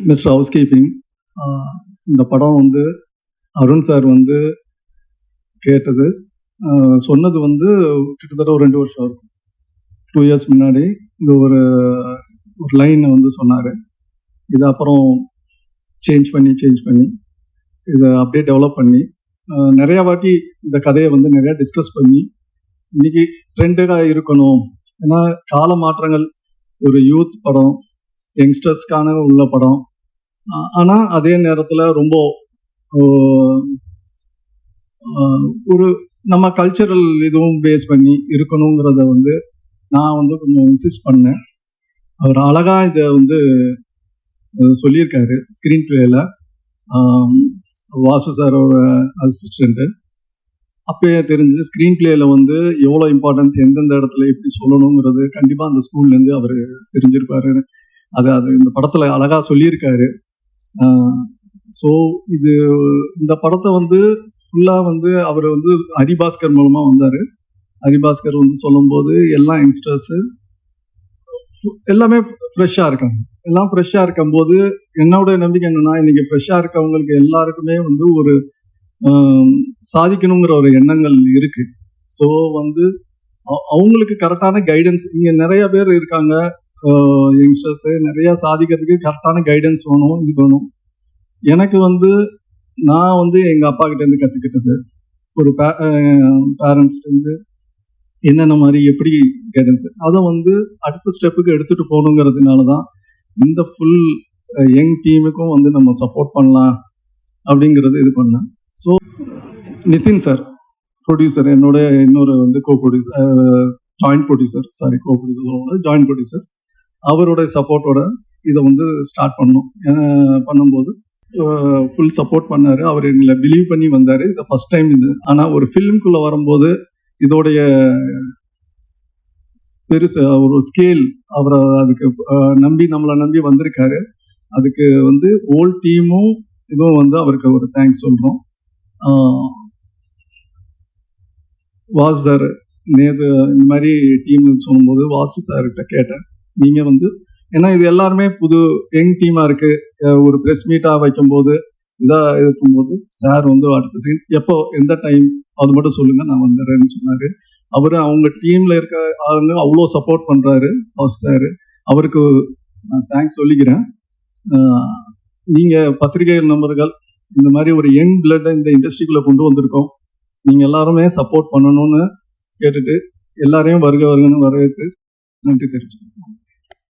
Mister house keeping. இந்த படம் வந்து அருண் சார் வந்து கேட்டது சொன்னது வந்து கிட்டத்தட்ட ஒரு 2 வருஷம் இருக்கும். 2 இயர்ஸ் முன்னாடி இது ஒரு லைன் வந்து சொன்னார். இதை அப்புறம் சேஞ்ச் பண்ணி இதை அப்படியே டெவலப் பண்ணி நிறையா வாட்டி இந்த கதையை வந்து நிறையா டிஸ்கஸ் பண்ணி இன்னைக்கு ட்ரெண்டாக இருக்கணும். ஏன்னா கால மாற்றங்கள், ஒரு யூத் படம், யங்ஸ்டர்ஸ்க்கான உள்ள படம், ஆனால் அதே நேரத்தில் ரொம்ப ஒரு நம்ம கல்ச்சரல் இதுவும் பேஸ் பண்ணி இருக்கணுங்கிறத வந்து நான் வந்து கொஞ்சம் இன்சிஸ்ட் பண்ணேன். அவர் அழகாக இதை வந்து சொல்லியிருக்காரு ஸ்க்ரீன் பிளேயில். வாசு சாரோட அசிஸ்டண்ட்டு அப்பயே தெரிஞ்சு ஸ்க்ரீன் பிளேயில் வந்து எவ்வளோ இம்பார்ட்டன்ஸ் எந்தெந்த இடத்துல எப்படி சொல்லணுங்கிறது கண்டிப்பாக அந்த ஸ்கூல்லேருந்து அவர் தெரிஞ்சிருப்பாரு. அது இந்த படத்தில் அழகாக சொல்லியிருக்காரு. ஸோ இந்த படத்தை வந்து ஃபுல்லாக வந்து அவர் வந்து ஹரிபாஸ்கர் மூலமாக வந்தார். ஹரிபாஸ்கர் வந்து சொல்லும்போது எல்லா யங்ஸ்டர்ஸு எல்லாமே ஃப்ரெஷ்ஷாக இருக்காங்க. எல்லாம் ஃப்ரெஷ்ஷாக இருக்கும்போது என்னோட நம்பிக்கை என்னென்னா, இன்றைக்கி ஃப்ரெஷ்ஷாக இருக்கவங்களுக்கு எல்லாருக்குமே வந்து ஒரு சாதிக்கணுங்கிற ஒரு எண்ணங்கள் இருக்குது. ஸோ வந்து அவங்களுக்கு கரெக்டான கைடன்ஸ், இங்கே நிறைய பேர் இருக்காங்க யங்ஸ்டர்ஸு, நிறையா சாதிக்கிறதுக்கு கரெக்டான கைடன்ஸ் வேணும். இது வேணும். எனக்கு வந்து நான் வந்து எங்கள் அப்பா கிட்டேருந்து கற்றுக்கிட்டது, ஒரு பேரண்ட்ஸ்லேருந்து என்னென்ன மாதிரி எப்படி கைடன்ஸ், அதை வந்து அடுத்த ஸ்டெப்புக்கு எடுத்துகிட்டு போகணுங்கிறதுனால தான் இந்த ஃபுல் யங் டீமுக்கும் வந்து நம்ம சப்போர்ட் பண்ணலாம் அப்படிங்கிறது இது பண்ணேன். ஸோ நிதின் சார் ப்ரொடியூசர், என்னோட இன்னொரு வந்து ஜாயிண்ட் ப்ரொடியூசர், அவரோட சப்போர்ட்டோட இதை வந்து ஸ்டார்ட் பண்ணும்போது ஃபுல் சப்போர்ட் பண்ணார். அவர் எங்களை பிலீவ் பண்ணி வந்தார். இது ஃபஸ்ட் டைம் இது. ஆனால் ஒரு ஃபிலிம்குள்ளே வரும்போது இதோடைய பெருசு ஒரு ஸ்கேல், அவரை அதுக்கு நம்மளை நம்பி வந்திருக்காரு. அதுக்கு வந்து ஹோல் டீமும் இதுவும் வந்து அவருக்கு ஒரு தேங்க்ஸ் சொல்கிறோம். வாசு சார் நேற்று இந்த மாதிரி டீம் சொல்லும்போது வாசு சார்கிட்ட கேட்டேன், நீங்கள் வந்து ஏன்னா இது எல்லாருமே புது யங் டீமாக இருக்குது, ஒரு ப்ரெஸ் மீட்டாக வைக்கும்போது இதாக இருக்கும்போது சார் வந்து அடுத்த செகண்ட் எப்போ எந்த டைம் அது மட்டும் சொல்லுங்கள் நான் வந்துடுறேன்னு சொன்னார். அவர் அவங்க டீமில் இருக்க ஆளுங்க அவ்வளோ சப்போர்ட் பண்ணுறாரு வாசு சார். அவருக்கு நான் தேங்க்ஸ் சொல்லிக்கிறேன். நீங்கள் பத்திரிகை நண்பர்கள் இந்த மாதிரி ஒரு யங் பிளட்டை இந்த இண்டஸ்ட்ரிக்குள்ளே கொண்டு வந்திருக்கோம். நீங்கள் எல்லாருமே சப்போர்ட் பண்ணணும்னு கேட்டுட்டு எல்லாரையும் வருகன்னு வரவேற்று நன்றி தெரிவிச்சுக்கிறேன்.